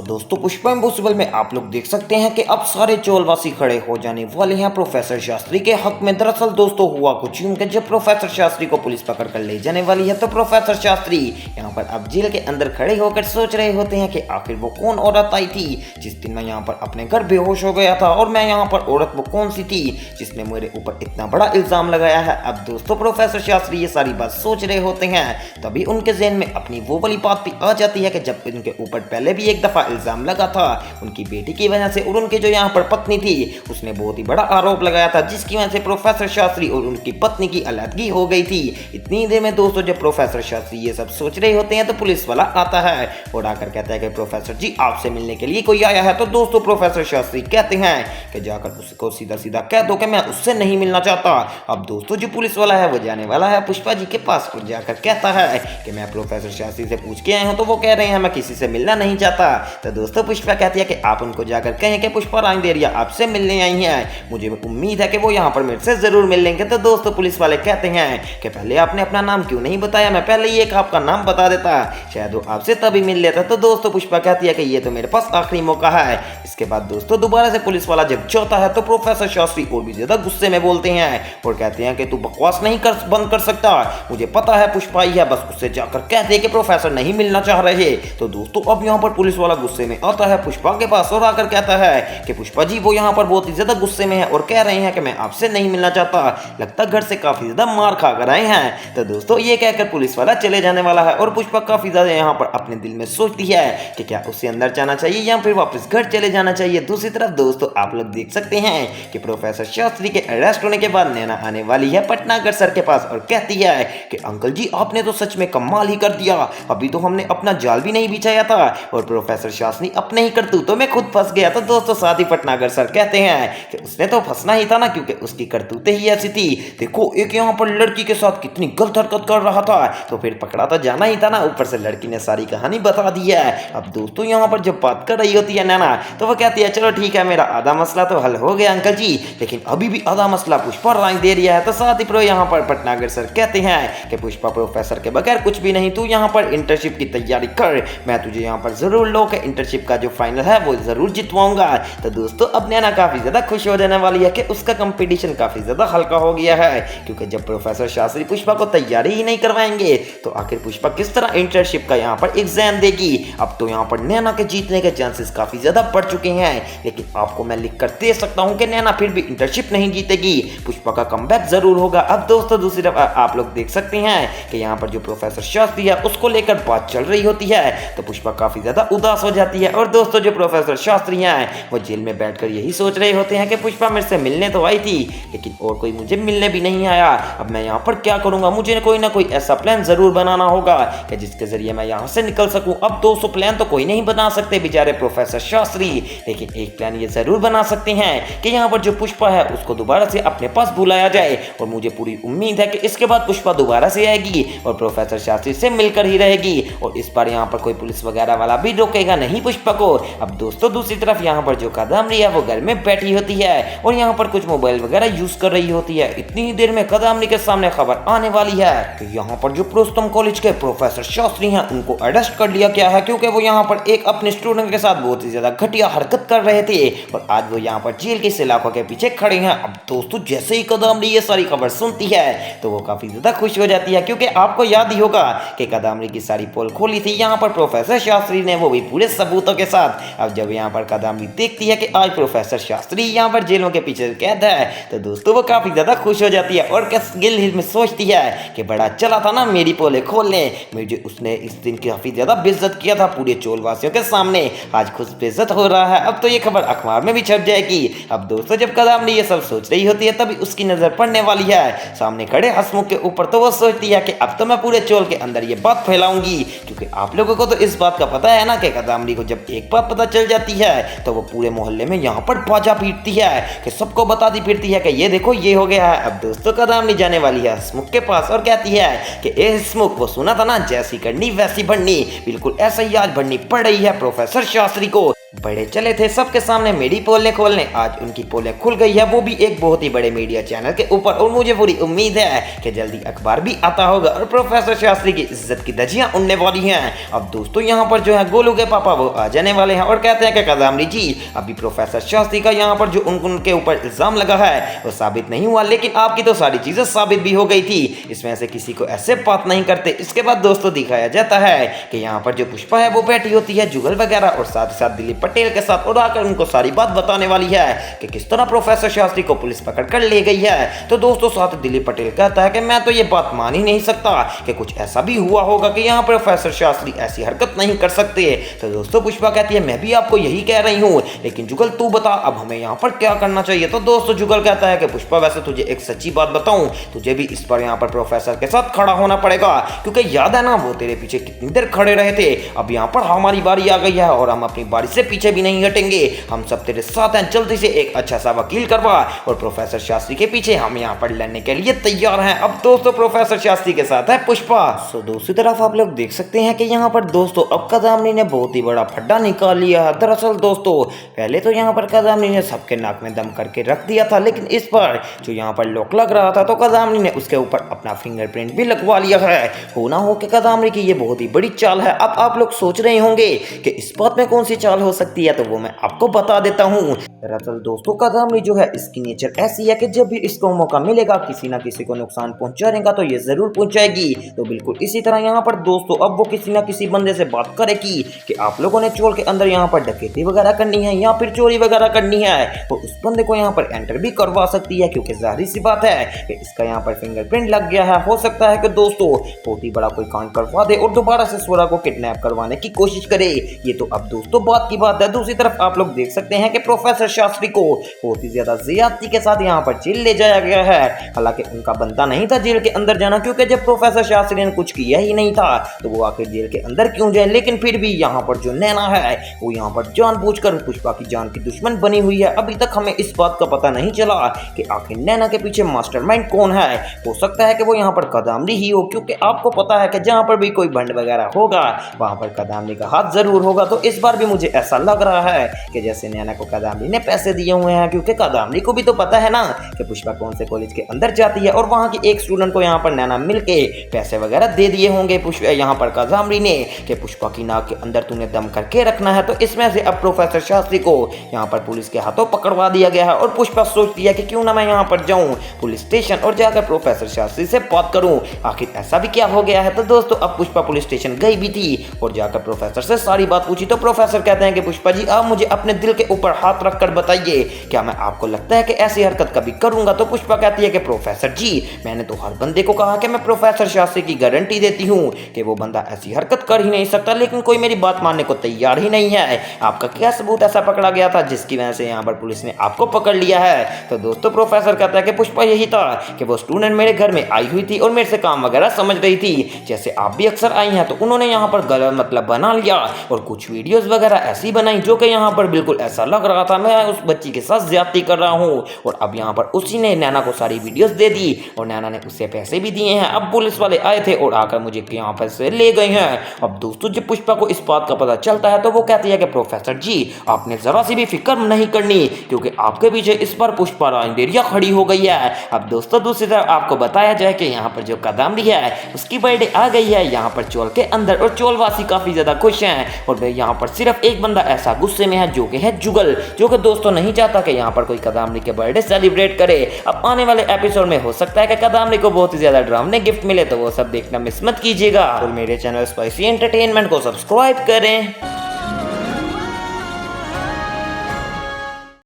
दोस्तों पुष्पा इम्पॉसिबल में आप लोग देख सकते हैं कि अब सारे चौलवासी खड़े हो जाने वाले हैं प्रोफेसर शास्त्री के हक में। दरअसल दोस्तों हुआ कुछ यूं कि जब प्रोफेसर शास्त्री को पुलिस पकड़ कर ले जाने वाली है तो प्रोफेसर शास्त्री यहाँ पर अब जेल के अंदर खड़े होकर सोच रहे होते हैं कि आखिर वो कौन औरत आई थी जिस दिन मैं यहाँ पर अपने घर बेहोश हो गया था, और मैं यहाँ पर औरत वो कौन सी थी जिसने मेरे ऊपर इतना बड़ा इल्जाम लगाया है। अब दोस्तों प्रोफेसर शास्त्री ये सारी बात सोच रहे होते हैं, तभी उनके ज़हन में अपनी वो वाली बात भी आ जाती है कि जब उनके ऊपर पहले भी एक दफा इल्जाम लगा था उनकी बेटी की वजह से, और उनकी जो यहाँ पर पत्नी थी उसने बहुत ही बड़ा आरोप लगाया था जिसकी वजह से प्रोफेसर शास्त्री और उनकी पत्नी की अलग हो गई थी। इतनी देर में दोस्तों जब प्रोफेसर शास्त्री ये सब सोच रहे होते हैं तो पुलिस वाला आता है और आकर कहता है कि प्रोफेसर जी आपसे मिलने के लिए कोई आया है। तो दोस्तों प्रोफेसर शास्त्री कहते हैं कि जाकर उसको सीधा सीधा कह दो कि मैं उससे नहीं मिलना चाहता। अब दोस्तों जो पुलिस वाला है वो जाने वाला है पुष्पा जी के पास और जाकर कहता है कि मैं प्रोफेसर शास्त्री से पूछ के आया हूँ तो वो कह रहे हैं मैं किसी से मिलना नहीं चाहता। तो दोस्तों पुष्पा कहती है कि आप उनको जाकर कहें कि पुष्पा रानी देरिया आपसे मिलने आई हैं, मुझे उम्मीद है कि वो यहाँ पर मेरे से जरूर मिल लेंगे। तो दोस्तों पुलिस वाले कहते हैं कि पहले आपने अपना नाम क्यों नहीं बताया, मैं पहले ही एक आपका नाम बता देता, शायद वो आपसे तभी मिल लेता। तो दोस्तों पुष्पा कहती है कि ये तो मेरे पास आखिरी मौका है। इसके बाद दोस्तों दोबारा से पुलिस वाला जब चाहता है तो प्रोफेसर शास्त्री और भी ज्यादा गुस्से में बोलते हैं और कहते हैं कि तू बकवास नहीं बंद कर सकता, मुझे पता है पुष्पा ही है, बस उससे जाकर कहते हैं कि प्रोफेसर नहीं मिलना चाह रहे। तो दोस्तों अब यहाँ पर पुलिस वाला गुस्से में आता है पुष्पा के पास और आकर कहता है कि पुष्पा जी वो यहाँ पर बहुत ही ज्यादा गुस्से में है और कह रहे हैं कि मैं आपसे नहीं मिलना चाहता, लगता घर से काफी ज्यादा मार खा कर आए हैं। तो दोस्तों ये कहकर पुलिस वाला चले जाने वाला है और पुष्पा काफी ज्यादा यहाँ पर अपने दिल में सोचती है कि क्या उसे अंदर जाना चाहिए या फिर वापस घर चले जाना चाहिए। दूसरी तरफ दोस्तों आप लोग देख सकते हैं कि प्रोफेसर शास्त्री के अरेस्ट होने के बाद नैना आने वाली है पटनागर सर के पास और कहती है कि अंकल जी आपने तो सच में कमाल ही कर दिया, अभी तो हमने अपना जाल भी नहीं बिछाया था और प्रोफेसर शास्त्री अपने ही करतूतों में खुद फंस गया। तो दोस्तों साथ ही पटनागर सर कहते हैं कि उसने तो फंसना ही था ना, क्योंकि उसकी करतूतें ही ऐसी थी। देखो एक यहाँ पर लड़की के साथ कितनी गलत हरकत कर रहा था तो फिर पकड़ा तो जाना ही था ना, ऊपर से लड़की ने सारी कहानी बता दी है। अब दोस्तों यहाँ पर जब बात कर रही होती है नैना तो वो कहती है चलो ठीक है मेरा आधा मसला तो हल हो गया अंकल जी, लेकिन अभी भी आधा मसला पुष्पा रानी दे रही है। तो साथ ही प्रो यहाँ पर पटनागर सर कहते हैं कि पुष्पा प्रोफेसर के बगैर कुछ भी नहीं, तू यहाँ पर इंटर्नशिप की तैयारी कर, मैं तुझे यहाँ पर जरूर लो के इंटर्नशिप का जो फाइनल है वो जरूर जितवाऊंगा। तो दोस्तों अब नैना काफी ज्यादा खुश हो जाने वाली है कि उसका कंपटीशन काफी ज्यादा हल्का हो गया है, क्योंकि जब प्रोफेसर शास्त्री पुष्पा को तैयारी ही नहीं करवाएंगे तो आखिर पुष्पा किस तरह इंटर्नशिप का यहाँ पर एग्जाम देगी। अब तो यहाँ पर नैना के जीतने के चांसेस काफी ज्यादा बढ़ चुके हैं, लेकिन आपको मैं लिख कर दे सकता हूँ कि नैना फिर भी इंटर्नशिप नहीं जीतेगी, पुष्पा का कमबैक जरूर होगा। अब दोस्तों दूसरी तरफ आप लोग देख सकते हैं कि यहाँ पर जो प्रोफेसर शास्त्री है उसको लेकर बात चल रही होती है तो पुष्पा काफी ज्यादा उदास हो जाती है। और दोस्तों जो प्रोफेसर शास्त्री हैं वो जेल में बैठकर यही सोच रहे होते हैं कि पुष्पा मेरे से मिलने तो आई थी लेकिन और कोई मुझे मिलने भी नहीं आया, अब मैं यहाँ पर क्या करूंगा, मुझे कोई ना कोई ऐसा प्लान जरूर बनाना होगा कि जिसके जरिए मैं यहाँ से निकल सकूं। अब दोस्तों प्लान तो कोई नहीं बना सकते बेचारे प्रोफेसर शास्त्री, लेकिन एक प्लान ये जरूर बना सकते हैं कि यहाँ पर जो पुष्पा है उसको दोबारा से अपने पास बुलाया जाए, और मुझे पूरी उम्मीद है कि इसके बाद पुष्पा दोबारा से आएगी और प्रोफेसर शास्त्री से मिलकर ही रहेगी, और इस बार यहाँ पर कोई पुलिस वगैरह वाला भी रोकेगा नहीं पुष्पा को। अब दोस्तों दूसरी तरफ यहाँ पर जो कादम्बरी है वो घर में बैठी होती है और यहाँ पर कुछ मोबाइल वगैरह यूज कर रही होती है। इतनी ही देर में कादम्बरी के सामने खबर आने वाली है कि यहाँ पर जो प्रोस्तम कॉलेज के प्रोफेसर शास्त्री हैं उनको अरेस्ट कर लिया गया है, क्योंकि वो यहाँ पर एक अपने स्टूडेंट के साथ बहुत ही ज्यादा घटिया हरकत कर रहे थे और आज वो यहाँ पर जेल की सलाखों के पीछे खड़े हैं। अब दोस्तों जैसे ही कादम्बरी ये सारी खबर सुनती है तो वो काफी ज्यादा खुश हो जाती है, क्योंकि आपको याद ही होगा कि कादम्बरी की सारी पोल खोली थी यहाँ पर प्रोफेसर शास्त्री ने, वो भी पूरे सबूतों के साथ। अब जब यहाँ पर कादम्बरी देखती है कि आज प्रोफेसर शास्त्री यहाँ पर जेलों के पीछे कैद है तो दोस्तों वो काफी ज्यादा खुश हो जाती है और दिल में सोचती है कि बड़ा चला था ना मेरी पोले खोलने, मुझे उसने इस दिन काफी ज्यादा बेइज्जत किया था पूरे चोलवासियों के सामने, आज खुद बेइज्जत हो रहा है, अब तो ये खबर अखबार में भी छप जाएगी। अब दोस्तों जब कादम्बरी ये सब सोच रही होती है तभी उसकी नजर पड़ने वाली है सामने खड़े हसमुख के ऊपर, तो वो सोचती है कि अब तो मैं पूरे चोल के अंदर ये बात फैलाऊंगी, क्योंकि आप लोगों को तो इस बात का पता है ना कि कादम्बरी को जब एक बात पता चल जाती है तो वो पूरे मोहल्ले में यहाँ पर बाजा पीटती है कि सबको बताती फिरती है कि ये देखो ये हो गया है। अब दोस्तों कादम्बरी जाने वाली है हसमुख के पास और कहती है कि ए हसमुख वो सुना था ना जैसी करनी वैसी बननी, बिल्कुल ऐसा ही आज बननी पड़ रही है प्रोफेसर शास्त्री को, बड़े चले थे सबके सामने मेरी पोलें खोलने, आज उनकी पोलें खुल गई है, वो भी एक बहुत ही बड़े मीडिया चैनल के ऊपर। और मुझे पूरी उम्मीद है कि जल्दी अखबार भी आता होगा और प्रोफेसर शास्त्री की इज्जत की धज्जियां उड़ने वाली हैं। अब दोस्तों यहाँ पर जो है गोलू के पापा वो आ जाने वाले हैं और कहते हैं कि कदामरी जी अभी प्रोफेसर शास्त्री का यहाँ पर जो उनके ऊपर इल्जाम लगा है वो साबित नहीं हुआ, लेकिन आपकी तो सारी चीजें साबित भी हो गई थी, इसमें से किसी को ऐसे बात नहीं करते। इसके बाद दोस्तों दिखाया जाता है कि यहाँ पर जो पुष्पा है वो बैठी होती है जुगल वगैरह और साथ ही साथ दिलीप पटेल के साथ और आकर उनको सारी बात बताने वाली है कि किस तरह प्रोफेसर शास्त्री को पुलिस पकड़ कर ले गई है। तो दोस्तों साथ दिलीप पटेल कहता है कि मैं तो ये बात मान ही नहीं सकता कि कुछ ऐसा भी हुआ होगा कि यहाँ प्रोफेसर शास्त्री ऐसी हरकत नहीं कर सकते। तो दोस्तों पुष्पा कहती है मैं भी आपको यही कह रही हूँ, लेकिन जुगल तू बता अब हमें यहाँ पर क्या करना चाहिए। तो दोस्तों जुगल कहता है कि पुष्पा वैसे तुझे एक सच्ची बात बताऊं, तुझे भी इस पर यहाँ पर प्रोफेसर के साथ खड़ा होना पड़ेगा, क्योंकि याद है ना वो तेरे पीछे कितनी देर खड़े रहे थे, अब यहाँ पर हमारी बारी आ गई है और हम अपनी बारी से पीछे भी नहीं हटेंगे, हम सब तेरे साथ हैं, जल्दी से एक अच्छा सा वकील करवा और प्रोफेसर शास्त्री के पीछे हम यहाँ पर लड़ने के लिए तैयार हैं। अब दोस्तों प्रोफेसर शास्त्री के साथ है पुष्पा। सो दूसरी तरफ आप लोग देख सकते हैं कि यहाँ पर दोस्तों अब कदामनी ने बहुत ही बड़ा फड्डा निकाल लिया है। दरअसल दोस्तों पहले तो यहाँ पर कदामनी ने सबके नाक में दम करके रख दिया था, लेकिन इस पर जो यहाँ पर लॉक लग रहा था तो कदामनी ने उसके ऊपर अपना फिंगरप्रिंट भी लगवा लिया है। हो ना हो कि कदामनी की ये बहुत ही बड़ी चाल है। अब आप लोग सोच रहे होंगे कि इस बात में कौन सी चाल हो सकती है, तो वो मैं आपको बता देता हूँ। दरअसल दोस्तों कदामनी जो है इसकी नेचर ऐसी है कि जब भी इसको मौका मिलेगा किसी ना किसी को नुकसान पहुंचाएगा तो ये जरूर पहुंचाएगी। तो बिल्कुल इसी तरह यहाँ पर दोस्तों अब वो किसी ना किसी बंदे से बात करेगी कि आप लोगों ने चोर के अंदर यहाँ पर डकैती वगैरह करनी है या फिर चोरी वगैरह करनी है, तो उस बंदे को यहाँ पर एंटर भी करवा सकती है, क्योंकि जाहिर सी बात है कि इसका यहाँ पर फिंगरप्रिंट लग गया है। हो सकता है कि दोस्तों बहुत ही बड़ा कोई कांड करवा दे और दोबारा से स्वरा को किडनैप करवाने की कोशिश करे। ये तो अब दोस्तों बात की बात है। दूसरी तरफ आप लोग देख सकते हैं कि प्रोफेसर शास्त्री को बहुत ही ज्यादा ज्यादती के साथ यहाँ पर जेल ले जाया गया है। हालांकि उनका बनता नहीं था जेल के अंदर जाना, क्योंकि जब प्रोफेसर शास्त्री ने कुछ किया ही नहीं था तो वो आखिर जेल के अंदर क्यों जाए। लेकिन फिर भी यहाँ पर जो नैना है वो यहाँ पर जानबूझकर पुष्पा की जान की दुश्मन बनी हुई है। अभी तक हमें इस बात का पता नहीं चला कि आखिर नैना के पीछे मास्टरमाइंड कौन है। हो सकता है कि वो यहाँ पर कदामनी ही हो, क्योंकि आपको पता है कि जहाँ पर भी कोई बंड वगैरह होगा वहां पर कदामनी का हाथ जरूर होगा। तो इस बार भी मुझे ऐसा लग रहा है कि जैसे नैना को कदामनी ने पैसे दिए हुए हैं, क्योंकि कदामनी को भी तो पता है ना कि पुष्पा कौन से कॉलेज के अंदर जाती है और वहां की एक स्टूडेंट को यहाँ पर नैना मिलके पैसे वगैरह दे दिए होंगे पुष्पा यहाँ पर कदामनी ने कि पुष्पा की नाक के अंदर तूने दम करके रखना है। तो इसमें से अब प्रोफेसर शास्त्री को यहाँ पर पुलिस के हाथों पकड़वा दिया गया है और पुष्पा सोचती है कि क्यों ना मैं यहाँ पर जाऊं पुलिस स्टेशन और जाकर प्रोफेसर शास्त्री से बात करूं, आखिर ऐसा भी क्या हो गया है। तो दोस्तों अब पुष्पा पुलिस स्टेशन गई भी थी और जाकर प्रोफेसर से सारी बात पूछी। तो प्रोफेसर कहते हैं कि पुष्पा जी आप मुझे अपने दिल के ऊपर हाथ रखकर बताइए क्या मैं आपको लगता है कि ऐसी हरकत कभी करूंगा। तो पुष्पा कहती है कि प्रोफेसर जी मैंने तो हर बंदे को कहा कि मैं प्रोफेसर शास्त्री की गारंटी देती हूँ कि वो बंदा ऐसी हरकत कर ही नहीं सकता, लेकिन कोई मेरी बात मानने को तैयार ही नहीं है। आपका क्या सबूत ऐसा पकड़ा गया था जिसकी वजह से यहाँ पर पुलिस ने आपको पकड़ लिया है। तो दोस्तों प्रोफेसर कहता है कि पुष्पा यही था कि वो स्टूडेंट मेरे घर में आई हुई थी और मेरे से काम वगैरह समझ रही थी, जैसे आप भी अक्सर आई हैं, तो उन्होंने यहाँ पर गलत मतलब बना लिया और कुछ वीडियोस वगैरह ऐसी बनाई जो कि यहाँ पर बिल्कुल ऐसा लग रहा था मैं उस बच्ची के साथ ज्यादती कर रहा हूँ। और अब यहाँ पर उसी ने नैना को सारी वीडियोस दे दी और नैना ने उससे पैसे भी दिए हैं। अब पुलिस वाले आए थे और आकर मुझे यहाँ पर से ले गए हैं। अब दोस्तों जब पुष्पा को इस बात का पता चलता है तो वो कहती है कि प्रोफेसर जी आपने जरा सी भी फिक्र नहीं करनी, क्योंकि आपके पीछे इस बार पुष्पा रांडेरिया खड़ी हो गई है। अब दोस्तों दूसरी तरफ आपको बताया जाए कि यहाँ पर जो कदामनी है उसकी बर्थडे आ गई है यहाँ पर चोल के अंदर और चोलवासी काफी ज्यादा खुश हैं और यहाँ पर सिर्फ एक बंदा ऐसा गुस्से में है जो कि है जुगल, जो कि दोस्तों नहीं चाहता कि यहाँ पर कोई कदामनी के बर्थडे सेलिब्रेट करे। अब आने वाले एपिसोड में हो सकता है कि कदामनी को बहुत ही ज्यादा ड्रामने गिफ्ट मिले, तो वो सब देखना मिस मत कीजिएगा और मेरे चैनल स्पाइसी एंटरटेनमेंट को सब्सक्राइब करें।